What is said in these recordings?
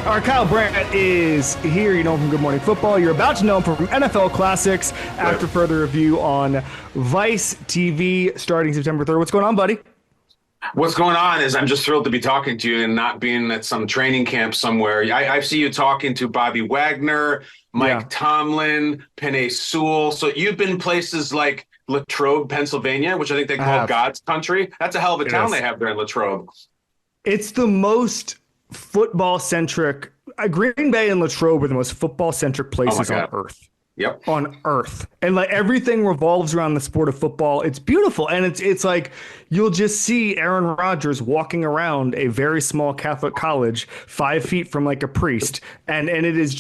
Our Kyle Brandt is here. You know him from Good Morning Football. You're about to know him from NFL Classics. After further review on Vice TV starting September 3rd. What's going on, buddy? What's going on is I'm just thrilled to be talking to you and not being at some training camp somewhere. I see you talking to Bobby Wagner, Mike Tomlin, Penei Sewell. So you've been places like Latrobe, Pennsylvania, which I think they call God's country. That's a hell of a town they have there in Latrobe. It's the most football-centric. Green Bay and Latrobe are the most football-centric places on earth. Yep. On earth. And like everything revolves around the sport of football. It's beautiful. And it's like you'll just see Aaron Rodgers walking around a very small Catholic college 5 feet from like a priest. And it is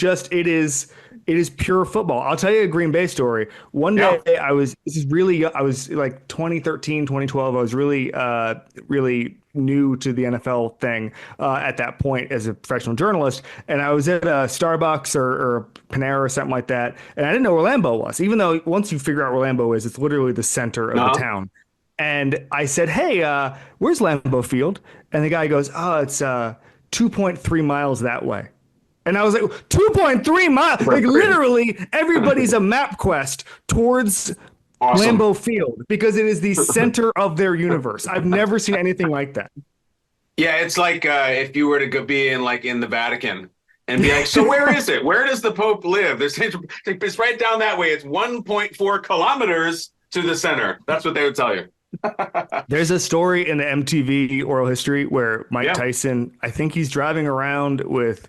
pure football. I'll tell you a Green Bay story. One day I was like 2013, 2012. I was really new to the NFL thing at that point as a professional journalist. And I was at a Starbucks or Panera or something like that. And I didn't know where Lambeau was, even though once you figure out where Lambeau is, it's literally the center of the town. And I said, hey, where's Lambeau Field? And the guy goes, oh, it's 2.3 miles that way. And I was like, 2.3 miles? Like literally everybody's a map quest towards Lambeau Field because it is the center of their universe. I've never seen anything like that. Yeah, it's like if you were to go be in the Vatican and be like, so where is it? Where does the Pope live? It's right down that way. It's 1.4 kilometers to the center. That's what they would tell you. There's a story in the MTV oral history where Mike Tyson, I think he's driving around with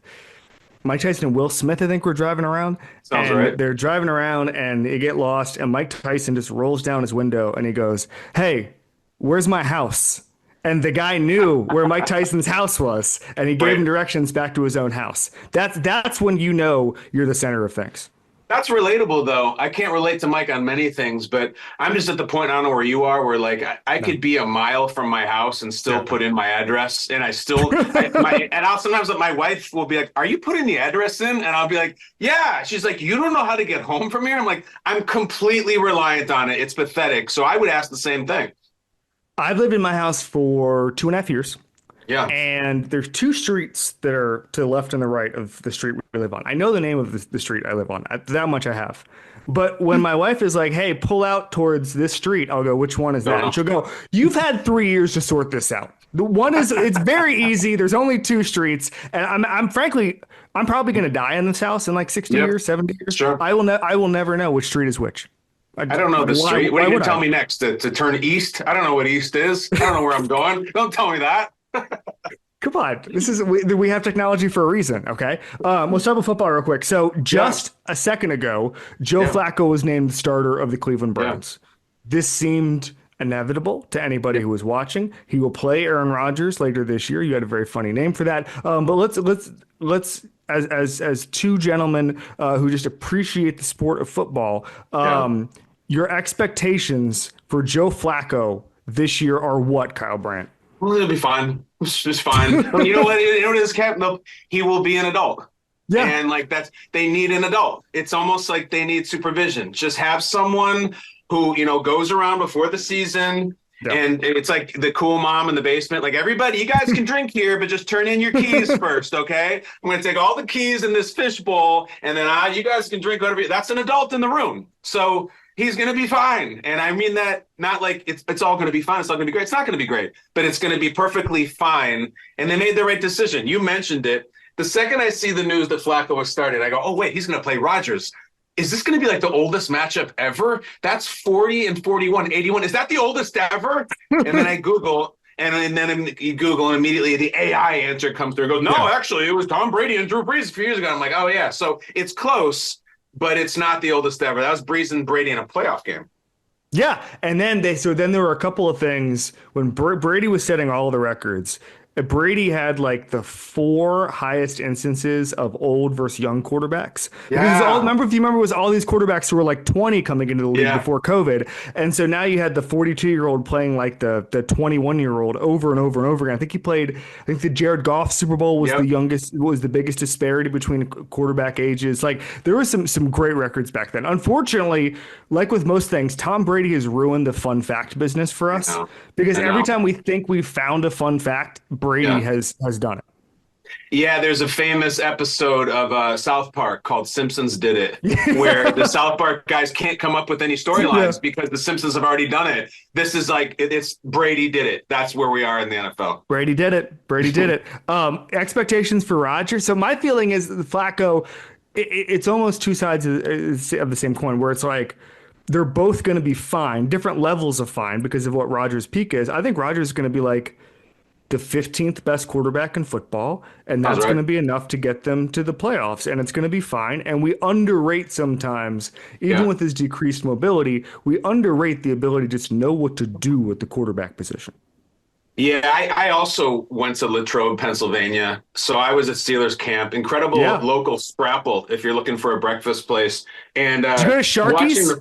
Mike Tyson and Will Smith, I think, were driving around. Sounds right. They're driving around and they get lost. And Mike Tyson just rolls down his window and he goes, hey, where's my house? And the guy knew where Mike Tyson's house was. And he gave him directions back to his own house. That's when you know you're the center of things. That's relatable, though. I can't relate to Mike on many things, but I'm just at the point, I don't know where you are, where like I could be a mile from my house and still put in my address. And sometimes my wife will be like, are you putting the address in? And I'll be like, yeah. She's like, you don't know how to get home from here? I'm like, I'm completely reliant on it. It's pathetic. So I would ask the same thing. I've lived in my house for 2.5 years. Yeah. And there's two streets that are to the left and the right of the street we live on. I know the name of the street I live on. That much I have. But when my wife is like, hey, pull out towards this street, I'll go, which one is that? And she'll go, you've had 3 years to sort this out. The one is, it's very easy. There's only two streets. And I'm frankly probably going to die in this house in like 60 years, 70 years. Sure. I will never know which street is which. I don't know the street. What are you going to tell me next? To turn east? I don't know what east is. I don't know where I'm going. Don't tell me that. Come on. We have technology for a reason. Okay. We'll start with football real quick. So just a second ago, Joe Flacco was named the starter of the Cleveland Browns. This seemed inevitable to anybody who was watching. He will play Aaron Rodgers later this year. You had a very funny name for that. But let's as two gentlemen who just appreciate the sport of football, your expectations for Joe Flacco this year are what, Kyle Brandt? Well, it'll be fine. It's just fine. You know what? You know what it is, Cap? No, he will be an adult. Yeah. And they need an adult. It's almost like they need supervision. Just have someone who, goes around before the season. Yep. And it's like the cool mom in the basement. Like, everybody, you guys can drink here, but just turn in your keys first, okay? I'm going to take all the keys in this fishbowl, and then you guys can drink whatever. That's an adult in the room. So he's going to be fine. And I mean that not like it's all going to be fine. It's all going to be great. It's not going to be great, but it's going to be perfectly fine. And they made the right decision. You mentioned it. The second I see the news that Flacco was started, I go, oh, wait, he's going to play Rodgers. Is this going to be like the oldest matchup ever? That's 40 and 41, 81. Is that the oldest ever? And then I Google, and then you Google, and immediately the AI answer comes through. It goes, no, actually, it was Tom Brady and Drew Brees a few years ago. I'm like, oh, yeah. So it's close. But it's not the oldest ever. That was Brees and Brady in a playoff game. Yeah, and then there were a couple of things when Brady was setting all the records. Brady had like the 4 highest instances of old versus young quarterbacks. Yeah. Remember it was all these quarterbacks who were like 20 coming into the league before COVID. And so now you had the 42-year-old playing like the 21-year-old over and over and over again. I think the Jared Goff Super Bowl was the biggest disparity between quarterback ages. Like, there was some great records back then. Unfortunately, like with most things, Tom Brady has ruined the fun fact business for us because every time we think we've found a fun fact, Brady has done it. Yeah, there's a famous episode of South Park called Simpsons Did It, where the South Park guys can't come up with any Yeah. storylines because the Simpsons have already done it. This is like it's Brady did it. That's where we are in the NFL. Brady did it. Brady did it. Expectations for Rodgers. So my feeling is the Flacco, it's almost two sides of the same coin, where it's like they're both going to be fine, different levels of fine because of what Rodgers' peak is. I think Rodgers is going to be like the 15th best quarterback in football, and that's going to be enough to get them to the playoffs, and it's going to be fine. And we underrate sometimes, even with his decreased mobility, we underrate the ability to just know what to do with the quarterback position. Yeah, I also went to Latrobe, Pennsylvania. So I was at Steelers camp. Incredible local Scrapple if you're looking for a breakfast place. And did you go to Sharky's?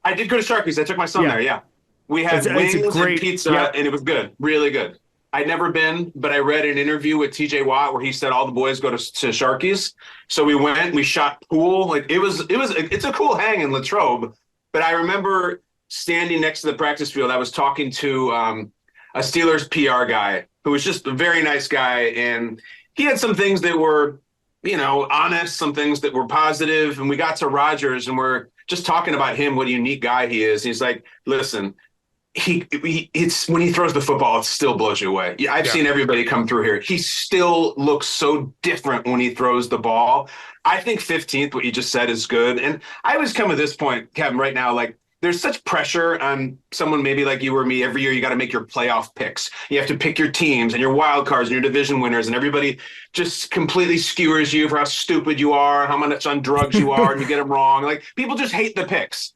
I did go to Sharky's. I took my son there, yeah. We had wings and pizza, and it was good, really good. I'd never been, but I read an interview with TJ Watt where he said all the boys go to Sharky's. So we went, we shot pool. Like it's a cool hang in Latrobe. But I remember standing next to the practice field. I was talking to a Steelers PR guy who was just a very nice guy. And he had some things that were, honest, some things that were positive. And we got to Rodgers and we're just talking about him, what a unique guy he is. And he's like, listen, it's when he throws the football, it still blows you away. I've seen everybody come through here. He still looks so different when he throws the ball. I think 15th, what you just said, is good. And I always come to this point, Kevin, right now, like there's such pressure on someone maybe like you or me. Every year you got to make your playoff picks. You have to pick your teams and your wild cards and your division winners, and everybody just completely skewers you for how stupid you are, how much on drugs you are, and you get them wrong. Like people just hate the picks.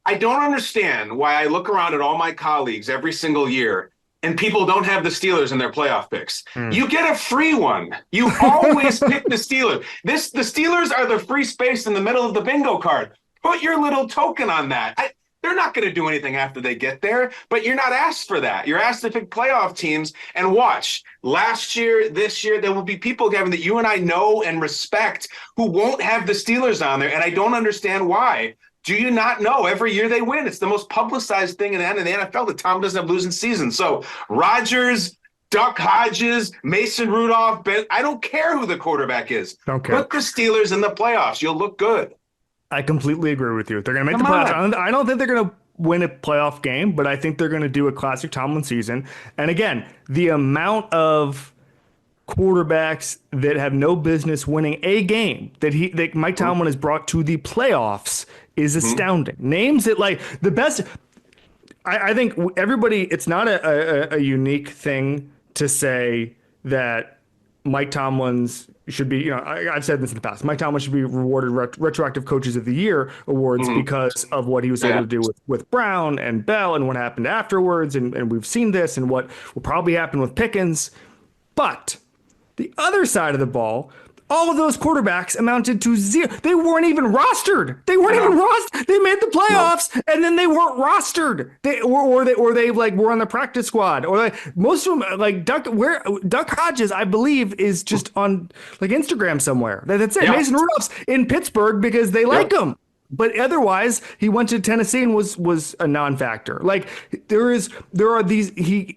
I don't understand why I look around at all my colleagues every single year and people don't have the Steelers in their playoff picks. You get a free one. You always pick the Steelers. The Steelers are the free space in the middle of the bingo card. Put your little token on that. They're not going to do anything after they get there, but you're not asked for that. You're asked to pick playoff teams and watch. Last year, this year, there will be people, Kevin, that you and I know and respect who won't have the Steelers on there, and I don't understand why. Do you not know? Every year they win. It's the most publicized thing in the NFL that Tom doesn't have losing seasons. So Rodgers, Duck Hodges, Mason Rudolph, I don't care who the quarterback is. Okay. Put the Steelers in the playoffs. You'll look good. I completely agree with you. They're going to make the playoffs. I don't think they're going to win a playoff game, but I think they're going to do a classic Tomlin season. And again, the amount of quarterbacks that have no business winning a game that Mike Tomlin has brought to the playoffs is astounding. Names that like the best. I think everybody. It's not a unique thing to say that Mike Tomlin's should be. I've said this in the past. Mike Tomlin should be rewarded retroactive coaches of the year awards because of what he was able to do with Brown and Bell and what happened afterwards. And we've seen this and what will probably happen with Pickens, but the other side of the ball, all of those quarterbacks amounted to zero. They weren't even rostered. They weren't even rostered. They made the playoffs and then they weren't rostered. They like were on the practice squad. Or like most of them, like Duck Hodges, I believe, is just on like Instagram somewhere. That's it. Yeah. Mason Rudolph's in Pittsburgh because they like him. But otherwise, he went to Tennessee and was a non-factor. Like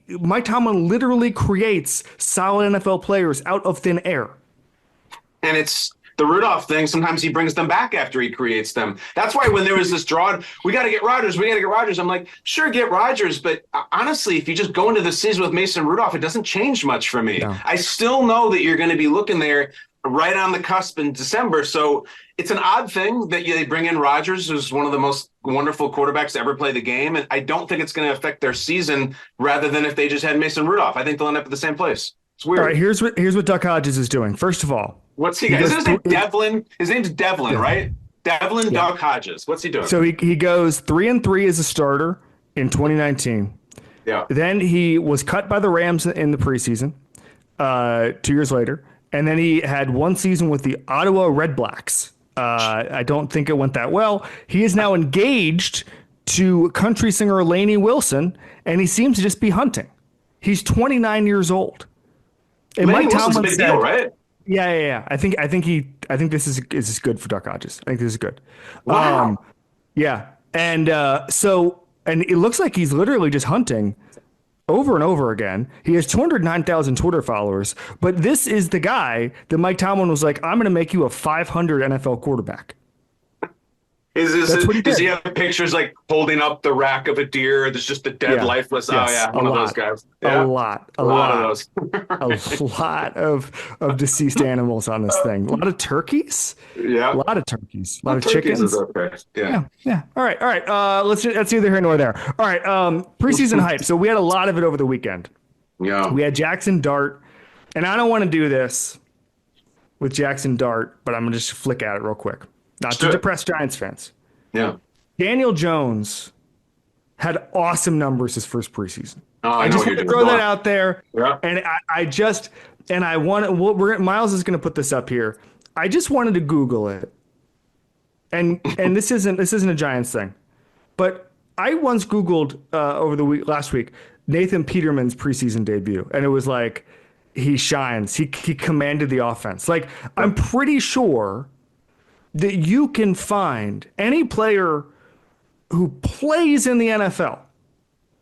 Mike Tomlin literally creates solid NFL players out of thin air. And it's the Rudolph thing. Sometimes he brings them back after he creates them. That's why when there was this draw, we got to get Rodgers. I'm like, sure, get Rodgers. But honestly, if you just go into the season with Mason Rudolph, it doesn't change much for me. No. I still know that you're going to be looking there right on the cusp in December. So it's an odd thing that they bring in Rodgers, who's one of the most wonderful quarterbacks to ever play the game. And I don't think it's going to affect their season rather than if they just had Mason Rudolph. I think they'll end up at the same place. It's weird. All right, here's what Duck Hodges is doing. First of all, what's he got? Is his name Devlin? His name's Devlin, right? Devlin Duck Hodges. What's he doing? So he goes 3-3 as a starter in 2019. Yeah. Then he was cut by the Rams in the preseason 2 years later. And then he had one season with the Ottawa Redblacks. I don't think it went that well. He is now engaged to country singer Lainey Wilson, and he seems to just be hunting. He's 29 years old. And Mike Tomlin said, deal, right? Yeah. I think this is good for Duck Hodges. I think this is good. Wow. Yeah. And it looks like he's literally just hunting over and over again. He has 209,000 Twitter followers, but this is the guy that Mike Tomlin was like, I'm going to make you a 500 NFL quarterback. Does he have pictures like holding up the rack of a deer? There's just the dead, lifeless. Yes, oh yeah, one of those guys. Yeah. A lot of those. a lot of deceased animals on this thing. A lot of turkeys. Yeah, a lot of turkeys. A lot of chickens. chickens. Is okay. Yeah. All right. Let's neither here nor there. All right. Preseason hype. So we had a lot of it over the weekend. Yeah. We had Jackson Dart, and I don't want to do this with Jackson Dart, but I'm gonna just flick at it real quick. Not to depress Giants fans. Yeah. Daniel Jones had awesome numbers his first preseason. I just want to throw that out there. Yeah. And Miles is going to put this up here. I just wanted to Google it. And this isn't a Giants thing, but I once Googled last week Nathan Peterman's preseason debut, and it was like he shines. He commanded the offense. Like I'm pretty sure that you can find any player who plays in the NFL.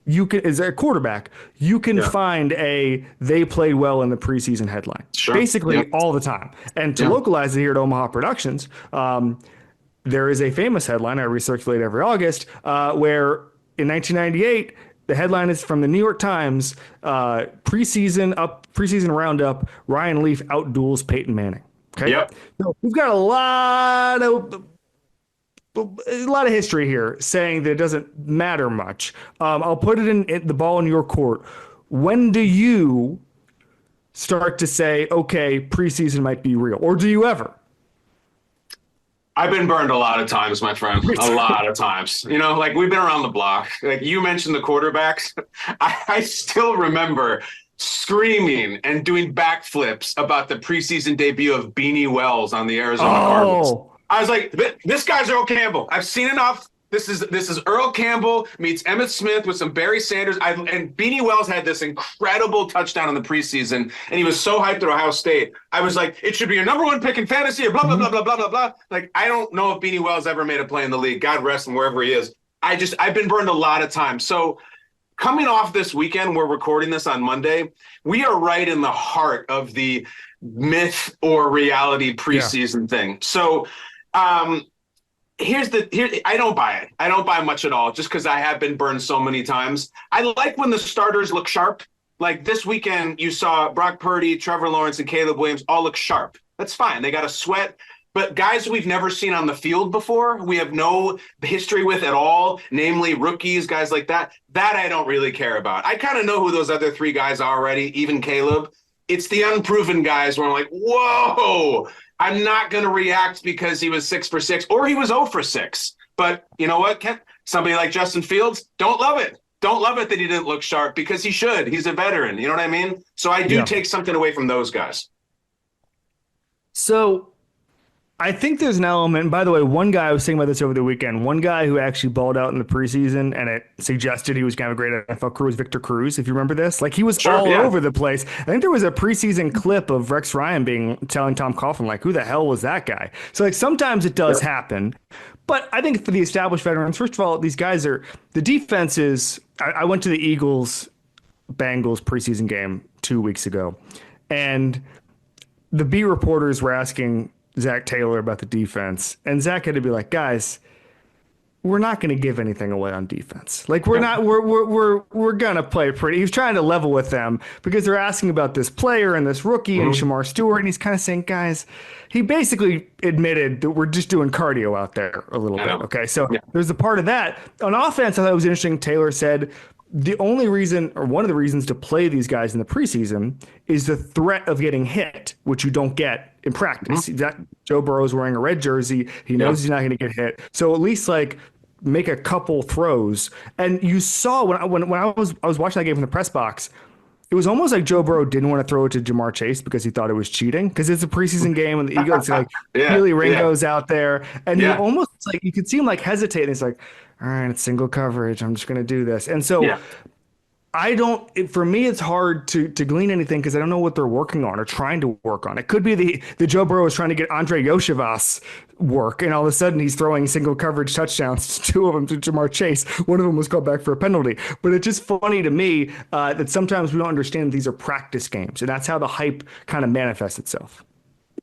You can, as a quarterback, you can find they played well in the preseason headline, basically all the time. And to localize it here at Omaha Productions, there is a famous headline I recirculate every August where in 1998, the headline is from the New York Times, preseason roundup, Ryan Leaf outduels Peyton Manning. Okay. Yep. So we've got a lot of history here saying that it doesn't matter much. I'll put it in the ball in your court. When do you start to say, okay, preseason might be real, or do you ever? I've been burned a lot of times, my friend. A lot of times. You know, like we've been around the block. Like you mentioned the quarterbacks. I still remember screaming and doing backflips about the preseason debut of Beanie Wells on the Arizona Cardinals. I was like, this guy's Earl Campbell. I've seen enough. This is Earl Campbell meets Emmitt Smith with some Barry Sanders. And Beanie Wells had this incredible touchdown in the preseason, and he was so hyped at Ohio State. I was like, it should be your number one pick in fantasy, blah, blah, blah, blah, blah, blah, blah. Like, I don't know if Beanie Wells ever made a play in the league. God rest him wherever he is. I've been burned a lot of times. So coming off this weekend, we're recording this on Monday. We are right in the heart of the myth or reality preseason thing. So I don't buy it. I don't buy much at all just because I have been burned so many times. I like when the starters look sharp. Like this weekend, you saw Brock Purdy, Trevor Lawrence, and Caleb Williams all look sharp. That's fine. They got a sweat. But guys we've never seen on the field before, we have no history with at all, namely rookies, guys like that I don't really care about. I kind of know who those other three guys are already, even Caleb. It's the unproven guys where I'm like, whoa, I'm not going to react because he was 6 for 6 or he was 0 for 6. But you know what, Ken? Somebody like Justin Fields, don't love it. Don't love it that he didn't look sharp because he should. He's a veteran. You know what I mean? So I do take something away from those guys. So I think there's an element, and by the way, one guy, I was thinking about this over the weekend, one guy who actually balled out in the preseason and it suggested he was going to have a great NFL career was Victor Cruz, if you remember this. Like he was over the place. I think there was a preseason clip of Rex Ryan telling Tom Coughlin, like, who the hell was that guy? So like sometimes it does happen. But I think for the established veterans, first of all, these guys are, the defense is, I went to the Eagles-Bengals preseason game 2 weeks ago, and the beat reporters were asking Zach Taylor about the defense, and Zach had to be like, guys, we're not going to give anything away on defense. Like we're going to play pretty. He was trying to level with them because they're asking about this player and this rookie and Shamar Stewart. And he's kind of saying, guys, he basically admitted that we're just doing cardio out there a little bit. Okay. So there's a part of that on offense. I thought it was interesting. Taylor said, the only reason, or one of the reasons to play these guys in the preseason is the threat of getting hit, which you don't get in practice. Joe Burrow's wearing a red jersey. He knows he's not going to get hit. So at least like make a couple throws. And you saw when I was watching that game from the press box, it was almost like Joe Burrow didn't want to throw it to Jamar Chase because he thought it was cheating because it's a preseason game and the Eagles like Keely Ringo's out there. And he almost like, you could see him like hesitate. And he's like, all right, it's single coverage. I'm just going to do this. And so For me, it's hard to glean anything because I don't know what they're working on or trying to work on. It could be the Joe Burrow is trying to get Andre Yoshivas work, and all of a sudden he's throwing single coverage touchdowns, two of them to Jamar Chase. One of them was called back for a penalty. But it's just funny to me that sometimes we don't understand these are practice games, and that's how the hype kind of manifests itself.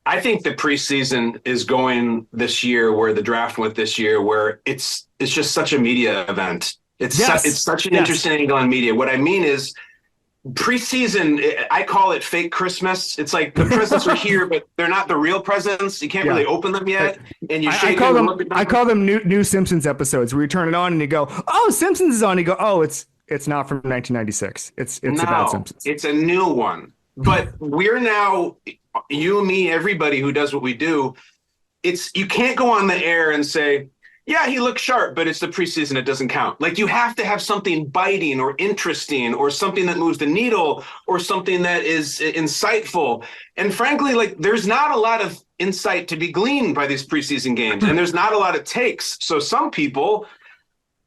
I think the preseason is going this year where the draft went this year, where it's just such a media event. It's such an interesting angle on media. What I mean is preseason, I call it fake Christmas. It's like the presents are here, but they're not the real presents. You can't really open them yet. And you shake them. I call them new Simpsons episodes where you turn it on and you go, oh, Simpsons is on. You go, oh, it's not from 1996. It's about Simpsons. It's a new one. But we're now, you, me, everybody who does what we do, you can't go on the air and say, yeah, he looks sharp, but it's the preseason. It doesn't count. Like, you have to have something biting or interesting or something that moves the needle or something that is insightful. And frankly, like, there's not a lot of insight to be gleaned by these preseason games, and there's not a lot of takes. So some people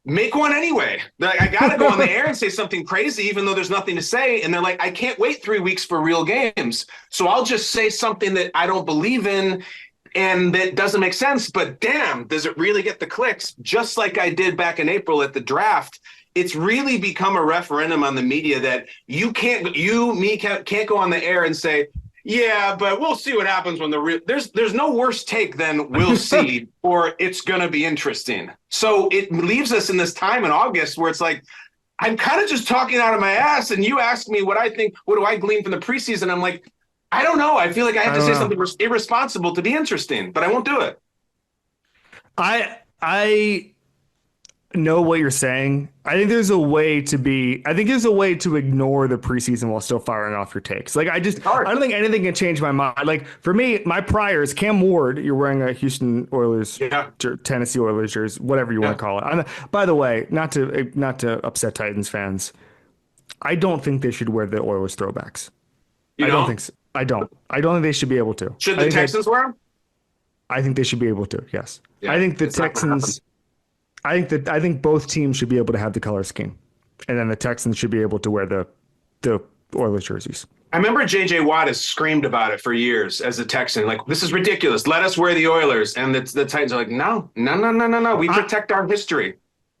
make one anyway. They're like, I got to go on the air and say something crazy, even though there's nothing to say. And they're like, I can't wait 3 weeks for real games. So I'll just say something that I don't believe in and that doesn't make sense, but damn, does it really get the clicks? Just like I did back in April at the draft. It's really become a referendum on the media that you can't go on the air and say, yeah, but we'll see what happens when there's no worse take than we'll see or it's going to be interesting. So it leaves us in this time in August where it's like, I'm kind of just talking out of my ass, and you ask me what I think, what do I glean from the preseason? I'm like, I don't know. I feel like I have to say something irresponsible to be interesting, but I won't do it. I know what you're saying. I think there's a way to ignore the preseason while still firing off your takes. Like, I don't think anything can change my mind. Like, for me, my priors, Cam Ward, you're wearing a Houston Oilers, Tennessee Oilers jersey, whatever you want to call it. By the way, not to upset Titans fans, I don't think they should wear the Oilers throwbacks. I don't think so. I don't think they should be able to. Should the Texans wear them? I think they should be able to. Yes. Yeah, I think the Texans. I think both teams should be able to have the color scheme, and then the Texans should be able to wear the Oilers jerseys. I remember J.J. Watt has screamed about it for years as a Texan. Like, this is ridiculous. Let us wear the Oilers, and the Titans are like, no. We protect our history.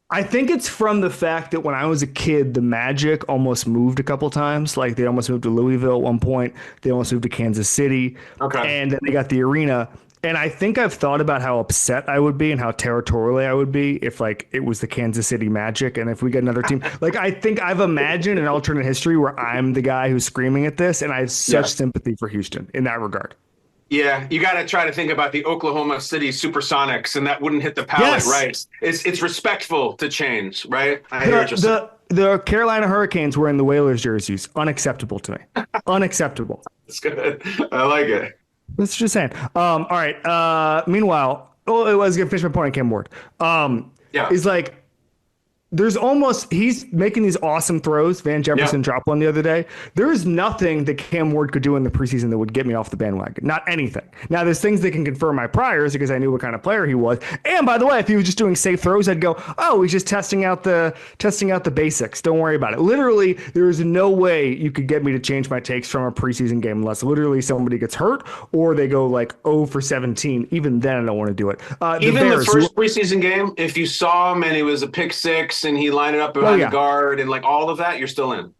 I think it's from the fact that when I was a kid, the Magic almost moved a couple times. Like, they almost moved to Louisville at one point. They almost moved to Kansas City. Okay. And then they got the arena. And I think I've thought about how upset I would be and how territorially I would be if, like, it was the Kansas City Magic and if we get another team. Like, I think I've imagined an alternate history where I'm the guy who's screaming at this, and I have such sympathy for Houston in that regard. Yeah, you got to try to think about the Oklahoma City Supersonics, and that wouldn't hit the palate, right? It's respectful to change, right? The Carolina Hurricanes wearing the Whalers jerseys, unacceptable to me. Unacceptable. That's good. I like it. That's just saying. All right. Meanwhile, I was going to finish my point on Cam Ward. Is like, he's making these awesome throws. Van Jefferson dropped one the other day. There is nothing that Cam Ward could do in the preseason that would get me off the bandwagon. Not anything. Now, there's things that can confirm my priors because I knew what kind of player he was. And by the way, if he was just doing safe throws, I'd go, oh, he's just testing out the basics. Don't worry about it. Literally, there is no way you could get me to change my takes from a preseason game unless literally somebody gets hurt or they go like 0 for 17. Even then, I don't want to do it. The first preseason game, if you saw him and it was a pick six, and he lined it up behind the guard and like all of that, you're still in.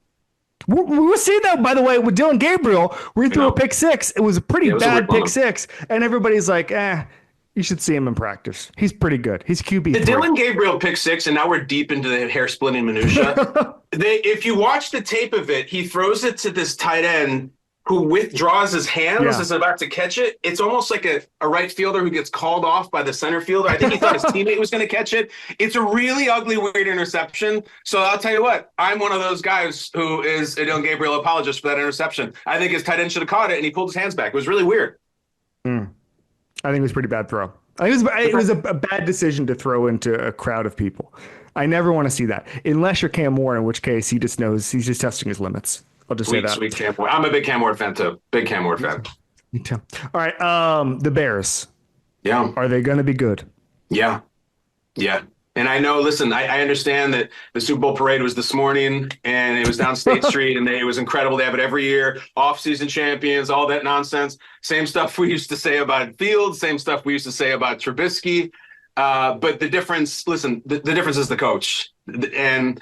We were seeing that, by the way, with Dylan Gabriel, where he threw a pick six. It was a pretty bad pick six. And everybody's like, you should see him in practice. He's pretty good. He's QB3. The Dylan Gabriel pick six, and now we're deep into the hair splitting minutia. If you watch the tape of it, he throws it to this tight end who withdraws his hands is about to catch it. It's almost like a right fielder who gets called off by the center fielder. I think he thought his teammate was going to catch it. It's a really ugly, weird interception. So I'll tell you what, I'm one of those guys who is a Dylan Gabriel apologist for that interception. I think his tight end should have caught it, and he pulled his hands back. It was really weird. I think it was a pretty bad throw. It was a bad decision to throw into a crowd of people. I never want to see that, unless you're Cam Moore, in which case he just knows he's just testing his limits. I'll just say that. Sweet Cam Ward. I'm a big Cam Ward fan too. Big Cam Ward fan. Me too. All right. The Bears. Yeah. Are they going to be good? Yeah. Yeah. And I know, listen, I understand that the Super Bowl parade was this morning and it was down State Street and it was incredible. They have it every year, off-season champions, all that nonsense. Same stuff we used to say about Fields, same stuff we used to say about Trubisky. But the difference, listen, the difference is the coach. And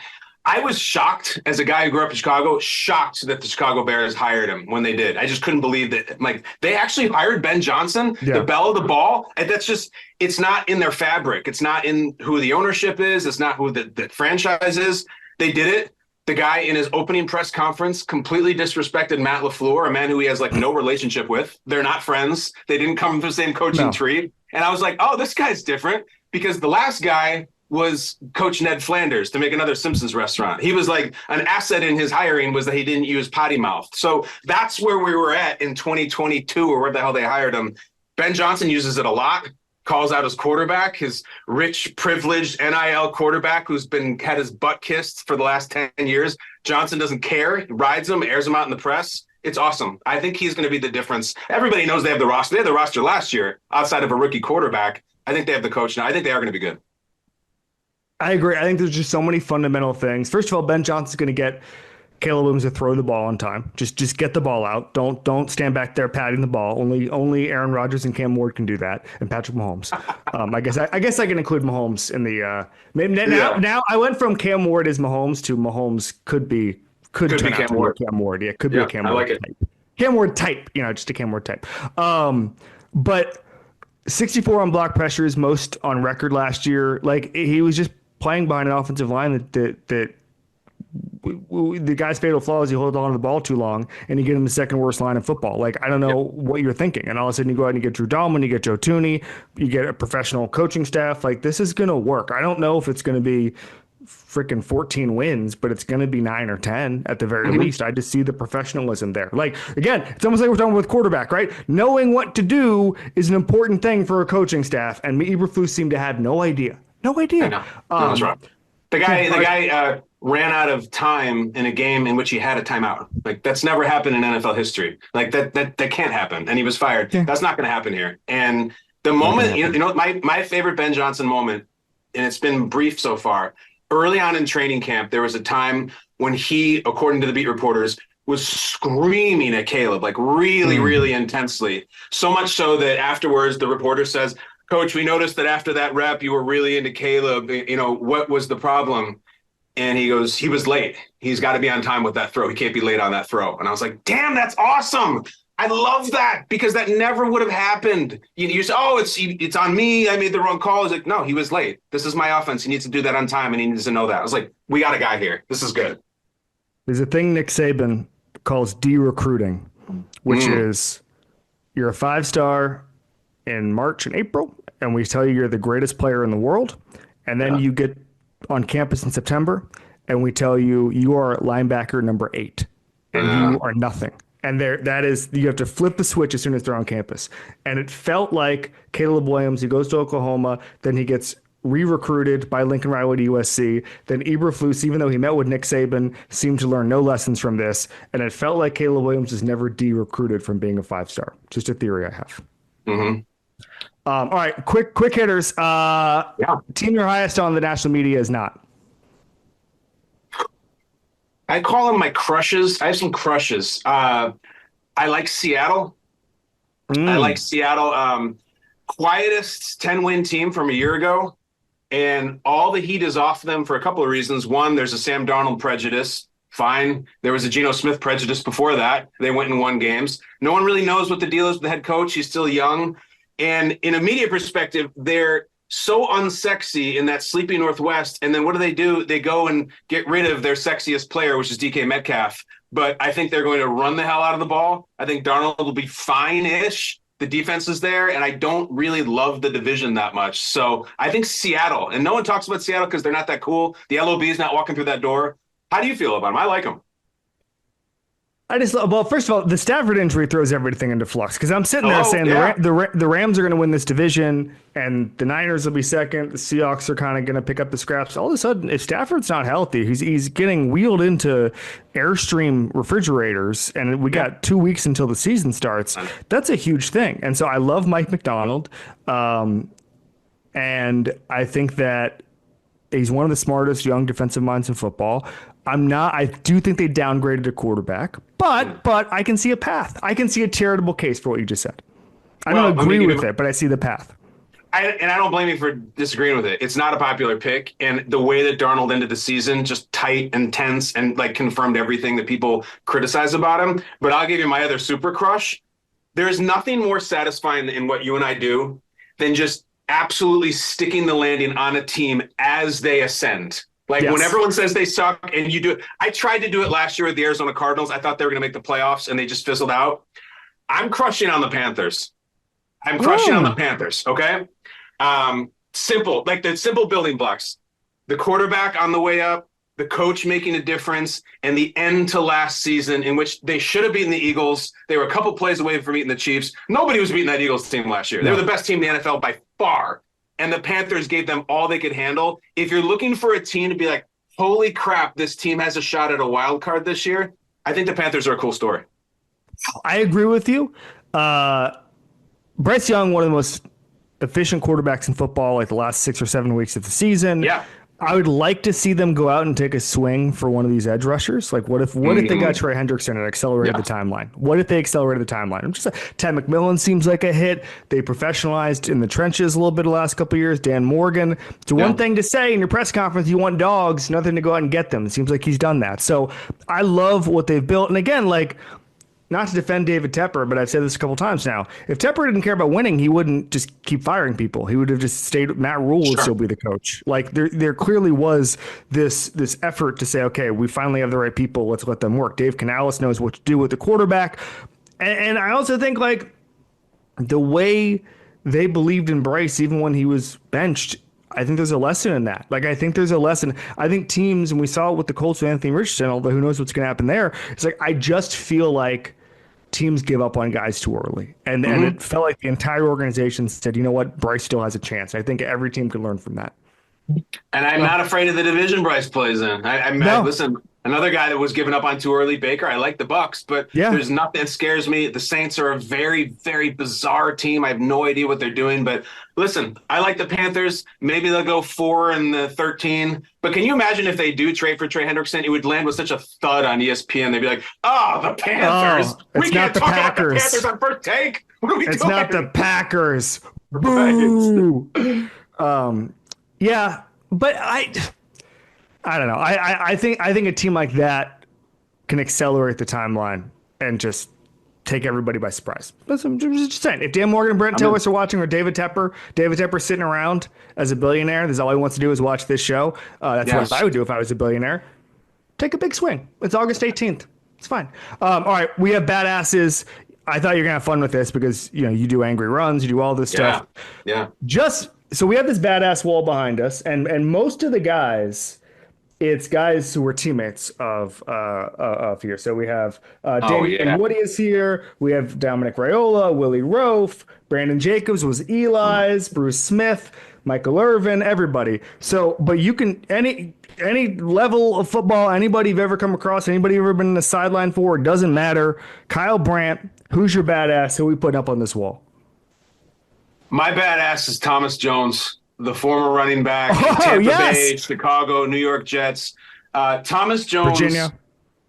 I was shocked as a guy who grew up in Chicago, shocked that the Chicago Bears hired him when they did. I just couldn't believe that. Like, they actually hired Ben Johnson, the belle of the ball. And that's just, it's not in their fabric. It's not in who the ownership is. It's not who the franchise is. They did it. The guy in his opening press conference completely disrespected Matt LaFleur, a man who he has like no relationship with. They're not friends. They didn't come from the same coaching tree. And I was like, oh, this guy's different, because the last guy was Coach Ned Flanders, to make another Simpsons restaurant. He was like, an asset in his hiring was that he didn't use potty mouth. So that's where we were at in 2022, or where the hell they hired him. Ben Johnson uses it a lot, calls out his quarterback, his rich, privileged NIL quarterback who's had his butt kissed for the last 10 years. Johnson doesn't care. He rides him, airs him out in the press. It's awesome. I think he's going to be the difference. Everybody knows they have the roster. They had the roster last year outside of a rookie quarterback. I think they have the coach now. I think they are going to be good. I agree. I think there's just so many fundamental things. First of all, Ben Johnson's going to get Caleb Williams to throw the ball on time. Just get the ball out. Don't stand back there patting the ball. Only Aaron Rodgers and Cam Ward can do that, and Patrick Mahomes. I guess I can include Mahomes in the. Now I went from Cam Ward as Mahomes to Mahomes could turn out to be Cam Ward. Yeah, could be a Cam Ward type. Cam Ward type. Just a Cam Ward type. But 64 on block pressures, most on record last year. Like, he was just playing behind an offensive line that the guy's fatal flaw is he holds on to the ball too long, and you get him the second worst line in football. Like, I don't know what you're thinking. And all of a sudden you go out and you get Drew Dalman, you get Joe Tooney, you get a professional coaching staff. Like, this is going to work. I don't know if it's going to be freaking 14 wins, but it's going to be 9 or 10 at the very least. I just see the professionalism there. Like, again, it's almost like we're talking with quarterback, right? Knowing what to do is an important thing for a coaching staff, and Eberflus seemed to have no idea. No idea. I know. That's right. The guy ran out of time in a game in which he had a timeout. Like, that's never happened in NFL history. Like, that can't happen. And he was fired. Yeah. That's not going to happen here. And the moment, you know, my favorite Ben Johnson moment, and it's been brief so far, early on in training camp, there was a time when he, according to the beat reporters, was screaming at Caleb, like really, really intensely. So much so that afterwards the reporter says, Coach, we noticed that after that rep, you were really into Caleb. You know, what was the problem? And he goes, he was late. He's got to be on time with that throw. He can't be late on that throw. And I was like, damn, that's awesome. I love that, because that never would have happened. You say, oh, it's on me. I made the wrong call. It's like, no, he was late. This is my offense. He needs to do that on time, and he needs to know that. I was like, we got a guy here. This is good. There's a thing Nick Saban calls de-recruiting, which is you're a 5-star in March and April, and we tell you you're the greatest player in the world. And then you get on campus in September, and we tell you you are linebacker number 8, and you are nothing. And that is, you have to flip the switch as soon as they're on campus. And it felt like Caleb Williams, he goes to Oklahoma, then he gets re-recruited by Lincoln Riley to USC. Then Eberflus, even though he met with Nick Saban, seemed to learn no lessons from this. And it felt like Caleb Williams was never de-recruited from being a 5-star. Just a theory I have. All right, quick hitters. Team you're highest on the national media is not. I call them my crushes. I have some crushes. I like Seattle. I like Seattle. Quietest 10-win team from a year ago. And all the heat is off them for a couple of reasons. One, there's a Sam Darnold prejudice. Fine. There was a Geno Smith prejudice before that. They went and won games. No one really knows what the deal is with the head coach. He's still young. And in a media perspective, they're so unsexy in that sleepy Northwest. And then what do? They go and get rid of their sexiest player, which is DK Metcalf. But I think they're going to run the hell out of the ball. I think Darnold will be fine-ish. The defense is there, and I don't really love the division that much. So I think Seattle, and no one talks about Seattle because they're not that cool. The LOB is not walking through that door. How do you feel about them? I like them. First of all, the Stafford injury throws everything into flux, because I'm sitting there saying the Rams are going to win this division, and the Niners will be second. The Seahawks are kind of going to pick up the scraps. All of a sudden, if Stafford's not healthy, he's getting wheeled into Airstream refrigerators, and we got 2 weeks until the season starts. That's a huge thing. And so I love Mike McDonald, and I think that He's one of the smartest young defensive minds in football. I do think they downgraded a quarterback, but I can see a path. I can see a charitable case for what you just said. I don't agree with it, but I see the path. I don't blame you for disagreeing with it. It's not a popular pick, and the way that Darnold ended the season, just tight and tense, and like confirmed everything that people criticize about him. But I'll give you my other super crush. There's nothing more satisfying in what you and I do than just absolutely sticking the landing on a team as they ascend. Like when everyone says they suck and you do it. I tried to do it last year with the Arizona Cardinals. I thought they were going to make the playoffs and they just fizzled out. I'm crushing on the Panthers. Okay. Simple, like the simple building blocks, the quarterback on the way up, the coach making a difference, and the end to last season in which they should have beaten the Eagles. They were a couple plays away from beating the Chiefs. Nobody was beating that Eagles team last year. They were the best team in the NFL by far. And the Panthers gave them all they could handle. If you're looking for a team to be like, holy crap, this team has a shot at a wild card this year, I think the Panthers are a cool story. I agree with you. Bryce Young, one of the most efficient quarterbacks in football, like the last 6 or 7 weeks of the season. Yeah. I would like to see them go out and take a swing for one of these edge rushers. Like, what if they got Trey Hendrickson and accelerated the timeline? What if they accelerated the timeline? I'm just Ted McMillan seems like a hit. They professionalized in the trenches a little bit the last couple of years. Dan Morgan. It's one thing to say in your press conference, you want dogs, nothing to go out and get them. It seems like he's done that. So I love what they've built. And again, like, not to defend David Tepper, but I've said this a couple times now. If Tepper didn't care about winning, he wouldn't just keep firing people. He would have just stayed. Matt Rule would still be the coach. Like there clearly was this effort to say, okay, we finally have the right people. Let's let them work. Dave Canales knows what to do with the quarterback. And I also think like the way they believed in Bryce, even when he was benched, I think there's a lesson in that. Like, I think there's a lesson. I think teams, and we saw it with the Colts with Anthony Richardson, although who knows what's going to happen there. It's like, I just feel like teams give up on guys too early. And it felt like the entire organization said, you know what, Bryce still has a chance. I think every team can learn from that. And I'm not afraid of the division Bryce plays in. Listen, another guy that was given up on too early, Baker. I like the Bucks, but there's nothing that scares me. The Saints are a very, very bizarre team. I have no idea what they're doing. But listen, I like the Panthers. Maybe they'll go 4-13. But can you imagine if they do trade for Trey Hendrickson? It would land with such a thud on ESPN. They'd be like, "Oh, the Panthers! We can't talk about the Panthers on First Take. What are we doing? It's not the Packers. Boo!" Yeah, but I don't know. I think a team like that can accelerate the timeline and just take everybody by surprise. I'm just saying, if Dan Morgan and Brent Tillis are watching, or David Tepper sitting around as a billionaire, that's all he wants to do is watch this show. That's what I would do if I was a billionaire. Take a big swing. It's August 18th. It's fine. All right, we have badasses. I thought you were gonna have fun with this because you do angry runs, you do all this stuff. Yeah. So we have this badass wall behind us, and most of the guys, it's guys who were teammates of here. So we have Dan Woody is here. We have Dominic Raiola, Willie Roaf, Brandon Jacobs was Eli's, Bruce Smith, Michael Irvin, everybody. So, but you can any level of football, anybody you've ever come across, anybody you've ever been in the sideline for, it doesn't matter. Kyle Brandt, who's your badass? Who are we putting up on this wall? My badass is Thomas Jones, the former running back, Tampa Bay, Chicago, New York Jets. Thomas Jones,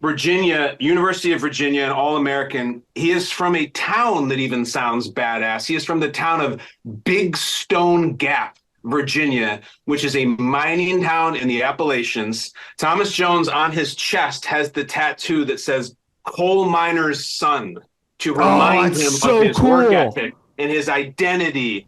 Virginia, University of Virginia, an All-American. He is from a town that even sounds badass. He is from the town of Big Stone Gap, Virginia, which is a mining town in the Appalachians. Thomas Jones on his chest has the tattoo that says coal miner's son to remind him of his work ethic and his identity.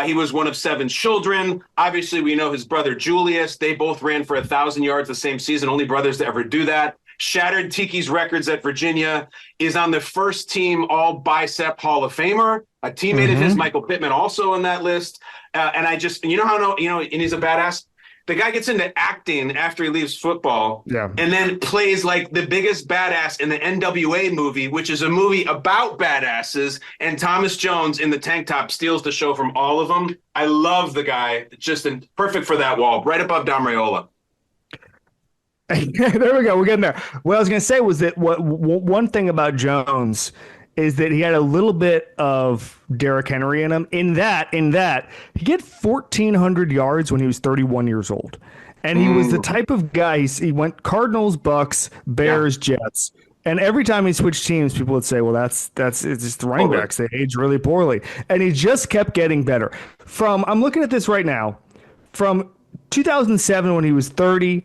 He was one of 7 children. Obviously, we know his brother Julius. They both ran for 1,000 yards the same season. Only brothers to ever do that. Shattered Tiki's records at Virginia. Is on the first team All Bicep Hall of Famer. A teammate of his, Michael Pittman, also on that list. And he's a badass. The guy gets into acting after he leaves football and then plays like the biggest badass in the NWA movie, which is a movie about badasses. And Thomas Jones in the tank top steals the show from all of them. I love the guy. Just perfect for that wall, right above Dom Raiola. There we go. We're getting there. What I was going to say was that one thing about Jones is that he had a little bit of Derrick Henry in him in that he had 1,400 yards when he was 31 years old. And he was the type of guy, he went Cardinals, Bucks, Bears, Jets. And every time he switched teams, people would say, well, it's just the running backs. They age really poorly. And he just kept getting better. I'm looking at this right now, from 2007 when he was 30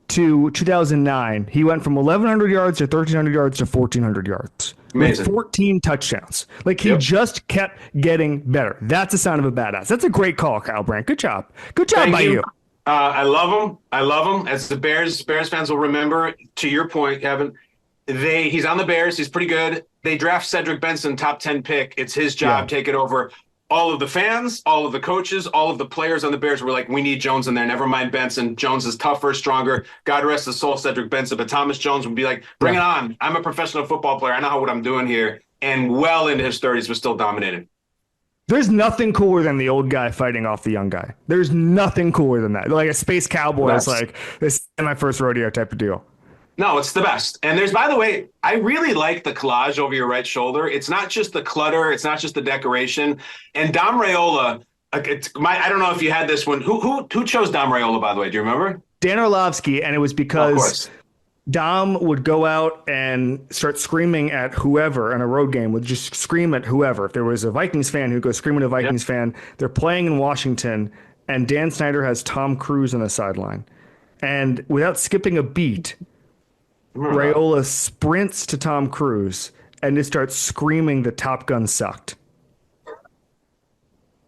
to 2009, he went from 1,100 yards to 1,300 yards to 1,400 yards. Amazing. With 14 touchdowns. Like, he just kept getting better. That's the sign of a badass. That's a great call, Kyle Brandt. Good job. Good job by you. I love him. I love him. As the Bears fans will remember, to your point, Kevin, he's on the Bears. He's pretty good. They draft Cedric Benson, top 10 pick. It's his job. Take it over. All of the fans, all of the coaches, all of the players on the Bears were like, we need Jones in there. Never mind Benson. Jones is tougher, stronger. God rest his soul, Cedric Benson. But Thomas Jones would be like, bring it on. I'm a professional football player. I know what I'm doing here. And well into his 30s was still dominating. There's nothing cooler than the old guy fighting off the young guy. There's nothing cooler than that. Like a space cowboy is like, this is my first rodeo type of deal. No, it's the best. And by the way, I really like the collage over your right shoulder. It's not just the clutter. It's not just the decoration. And Dom Raiola, I don't know if you had this one. Who chose Dom Raiola, by the way? Do you remember? Dan Orlovsky, and it was because Dom would go out and start screaming at whoever in a road game, would just scream at whoever. If there was a Vikings fan who'd go screaming at a Vikings fan, they're playing in Washington, and Dan Snyder has Tom Cruise on the sideline. And without skipping a beat, Raiola sprints to Tom Cruise and just starts screaming that Top Gun sucked.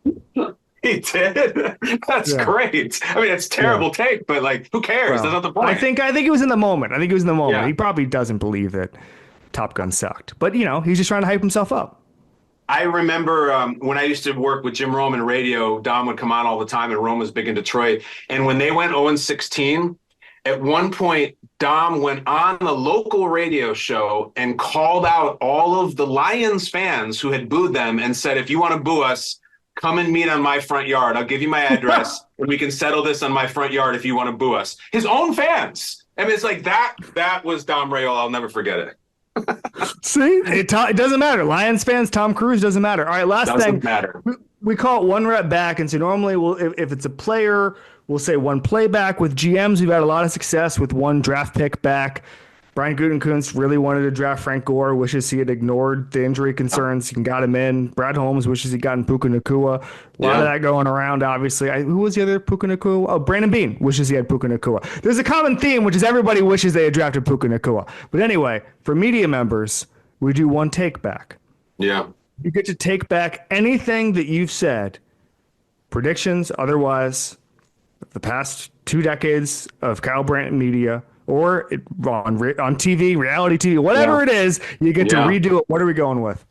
He did? That's great. I mean, it's terrible take, but like, who cares? Well, that's not the point. I think he was in the moment. He probably doesn't believe that Top Gun sucked, but he's just trying to hype himself up. I remember when I used to work with Jim Rome in radio, Dom would come on all the time, and Rome was big in Detroit. And when they went 0-16, at one point, Dom went on the local radio show and called out all of the Lions fans who had booed them and said, if you want to boo us, come and meet on my front yard. I'll give you my address and we can settle this on my front yard if you want to boo us. His own fans. I mean, it's like that was Dom Raiola. I'll never forget it. See, it doesn't matter. Lions fans, Tom Cruise, doesn't matter. All right, last thing. Doesn't matter. We call it one rep back. And so normally if it's a player, we'll say one playback. With GMs, we've had a lot of success with one draft pick back. Brian Gutekunst really wanted to draft Frank Gore, wishes he had ignored the injury concerns and got him in. Brad Holmes wishes he'd gotten Puka Nacua. A lot of that going around, obviously. Who was the other Puka Nacua? Oh, Brandon Beane wishes he had Puka Nacua. There's a common theme, which is everybody wishes they had drafted Puka Nacua. But anyway, for media members, we do one take back. Yeah. You get to take back anything that you've said, predictions, otherwise, the past 2 decades of Kyle Brandt media, or on TV, reality TV, whatever it is, you get to redo it. What are we going with?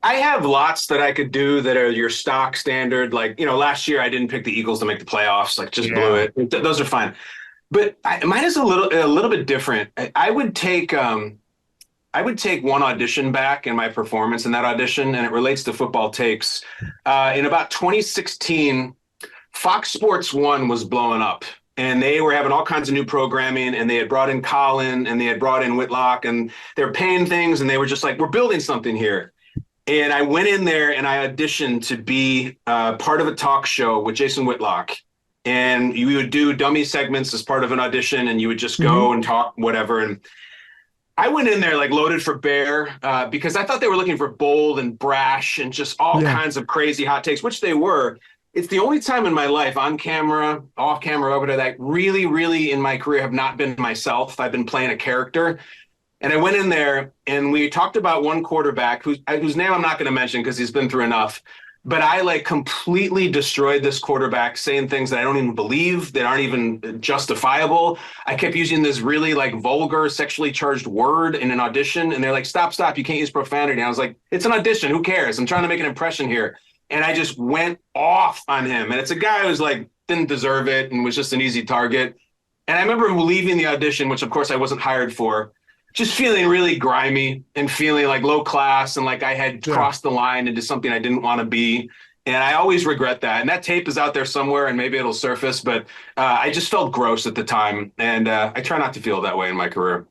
I have lots that I could do that are your stock standard. Like, last year I didn't pick the Eagles to make the playoffs. Like, just blew it. Those are fine. But mine is a little bit different. I would take one audition back in my performance in that audition, and it relates to football takes. In about 2016, Fox Sports 1 was blowing up. And they were having all kinds of new programming, and they had brought in Colin, and they had brought in Whitlock, and they're paying things, and they were just like, we're building something here. And I went in there and I auditioned to be part of a talk show with Jason Whitlock. And you would do dummy segments as part of an audition, and you would just go and talk whatever. And I went in there like loaded for bear because I thought they were looking for bold and brash and just all kinds of crazy hot takes, which they were. It's the only time in my life, on camera, off camera, over to that, really, really in my career have not been myself. I've been playing a character. And I went in there and we talked about one quarterback whose name I'm not going to mention because he's been through enough. But I completely destroyed this quarterback, saying things that I don't even believe, that aren't even justifiable. I kept using this really vulgar, sexually charged word in an audition. And they're like, stop, you can't use profanity. And I was like, it's an audition. Who cares? I'm trying to make an impression here. And I just went off on him. And it's a guy who's didn't deserve it and was just an easy target. And I remember leaving the audition, which of course I wasn't hired for, just feeling really grimy and feeling low class and I had crossed the line into something I didn't want to be. And I always regret that. And that tape is out there somewhere and maybe it'll surface, but I just felt gross at the time. And I try not to feel that way in my career.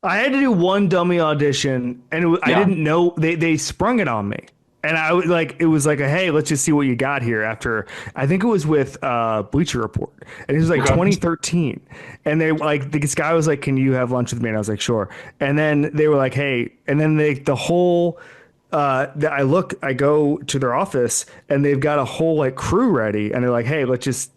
I had to do one dummy audition and I didn't know they sprung it on me. And I was like, it was like a, hey, let's just see what you got here after, I think it was with Bleacher Report. And it was like 2013. And they like, this guy was like, can you have lunch with me? And I was like, sure. And then they were like, hey, and then the whole, I go to their office and they've got a whole like crew ready. And they're like, hey, let's just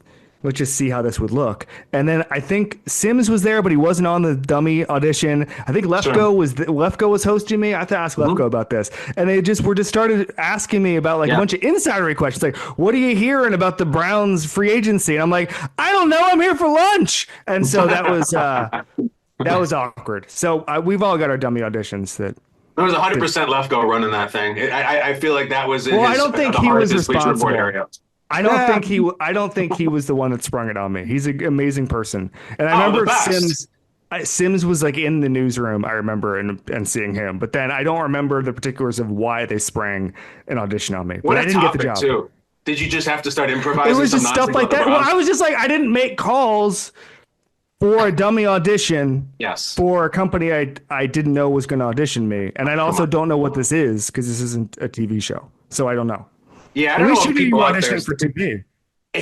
see how this would look. And then I think Sims was there, but he wasn't on the dummy audition. I think Lefko was hosting me. I have to ask Lefko about this. And they just started asking me about like a bunch of insidery questions. Like, what are you hearing about the Browns free agency? And I'm like, I don't know. I'm here for lunch. And so that was awkward. So we've all got our dummy auditions that. There was 100% Lefko running that thing. I feel like that was in I don't think he was responsible. Area. I don't think he was the one that sprung it on me. He's an amazing person. And I remember Sims was like in the newsroom, I remember, and seeing him. But then I don't remember the particulars of why they sprang an audition on me. But I didn't get the job. Too. Did you just have to start improvising? It was just stuff like that. Well, I was just like, I didn't make calls for a dummy audition for a company I didn't know was going to audition me. And I also don't know what this is because this isn't a TV show. So I don't know. Yeah, I don't know if people audition for TV.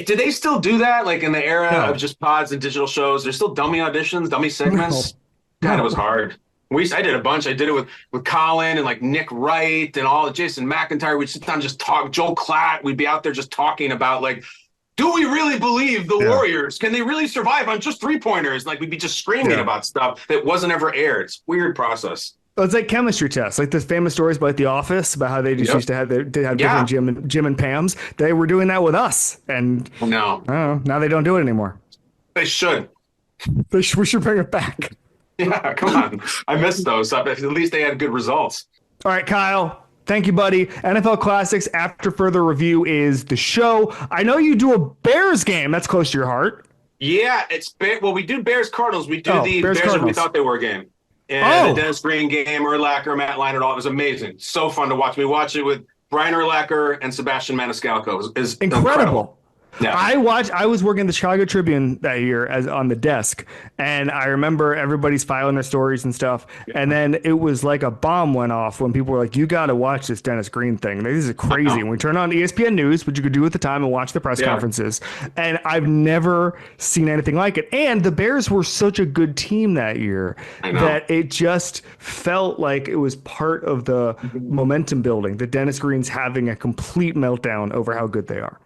Do they still do that? Like in the era of just pods and digital shows, there's still dummy auditions, dummy segments? No. God, it was hard. I did a bunch. I did it with Colin and like Nick Wright and all Jason McIntyre. We'd sit down and just talk. Joel Klatt. We'd be out there just talking about like, do we really believe the Warriors? Can they really survive on just 3-pointers? Like we'd be just screaming about stuff that wasn't ever aired. It's a weird process. Well, it's like chemistry tests, like the famous stories about The Office, about how they just used to have different Jim and Pam's. They were doing that with us, and now they don't do it anymore. They should. We should bring it back. Yeah, come on. I missed those. At least they had good results. All right, Kyle. Thank you, buddy. NFL Classics After Further Review is the show. I know you do a Bears game. That's close to your heart. Yeah, we do Bears Cardinals. We do the Bears if we thought they were game. And the Dennis Green game, Urlacher, Matt Leinart, all it was amazing. So fun to watch. We watched it with Brian Urlacher and Sebastian Maniscalco. It was incredible. Yeah. I was working at the Chicago Tribune that year on the desk, and I remember everybody's filing their stories and stuff. Yeah. And then it was like a bomb went off when people were like, you got to watch this Dennis Green thing. This is crazy. And we turned on ESPN News, which you could do at the time, and watch the press conferences. And I've never seen anything like it. And the Bears were such a good team that year that it just felt like it was part of the momentum building, that Dennis Green's having a complete meltdown over how good they are.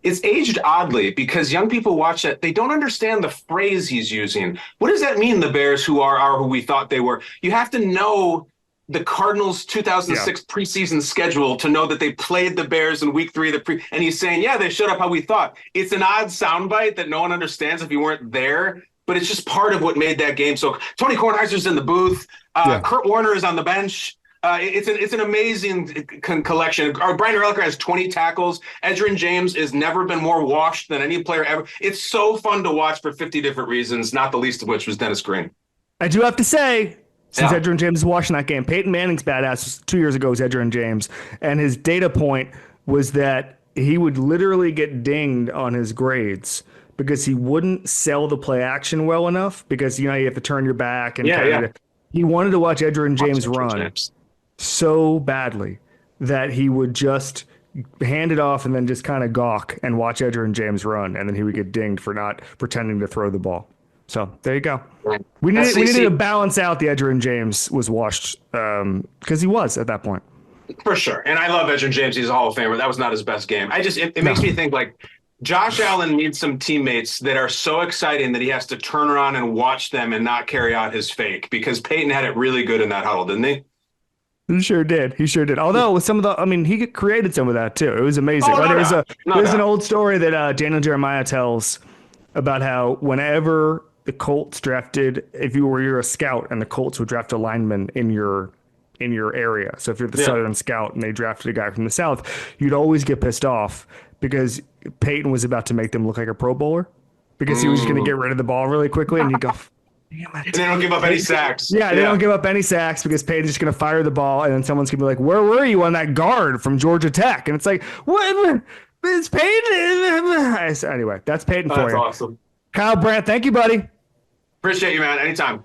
It's aged oddly because young people watch that. They don't understand the phrase he's using. What does that mean, the Bears who are who we thought they were? You have to know the Cardinals 2006 preseason schedule to know that they played the Bears in week 3 of and he's saying, they showed up how we thought. It's an odd soundbite that no one understands if you weren't there, but it's just part of what made that game. So Tony Kornheiser's in the booth. Kurt Warner is on the bench. It's an amazing collection. Brian Urlacher has 20 tackles. Edgerrin James has never been more washed than any player ever. It's so fun to watch for 50 different reasons, not the least of which was Dennis Green. I do have to say, since Edgerrin James is watching that game, Peyton Manning's badass 2 years ago was Edgerrin James, and his data point was that he would literally get dinged on his grades because he wouldn't sell the play action well enough because, you have to turn your back. And he wanted to watch Edgerrin James run so badly that he would just hand it off and then just kind of gawk and watch Edgerrin James run, and then he would get dinged for not pretending to throw the ball. So there you go. We needed to balance out the Edgerrin James was washed because he was at that point. For sure. And I love Edgerrin James. He's a Hall of Famer. That was not his best game. It makes me think like Josh Allen needs some teammates that are so exciting that he has to turn around and watch them and not carry out his fake, because Peyton had it really good in that huddle, didn't he? He sure did. Although with some of he created some of that too. It was amazing. There's an old story that Daniel Jeremiah tells about how whenever the Colts drafted, if you're a scout and the Colts would draft a lineman in your area. So if you're the Southern scout and they drafted a guy from the South, you'd always get pissed off because Peyton was about to make them look like a Pro Bowler because he was going to get rid of the ball really quickly, and you go, and they don't give up any sacks. They don't give up any sacks because Peyton's just going to fire the ball, and then someone's going to be like, where were you on that guard from Georgia Tech? And it's like, what? It's Peyton. Anyway, that's Peyton for you. That's awesome. Kyle Brandt, thank you, buddy. Appreciate you, man. Anytime.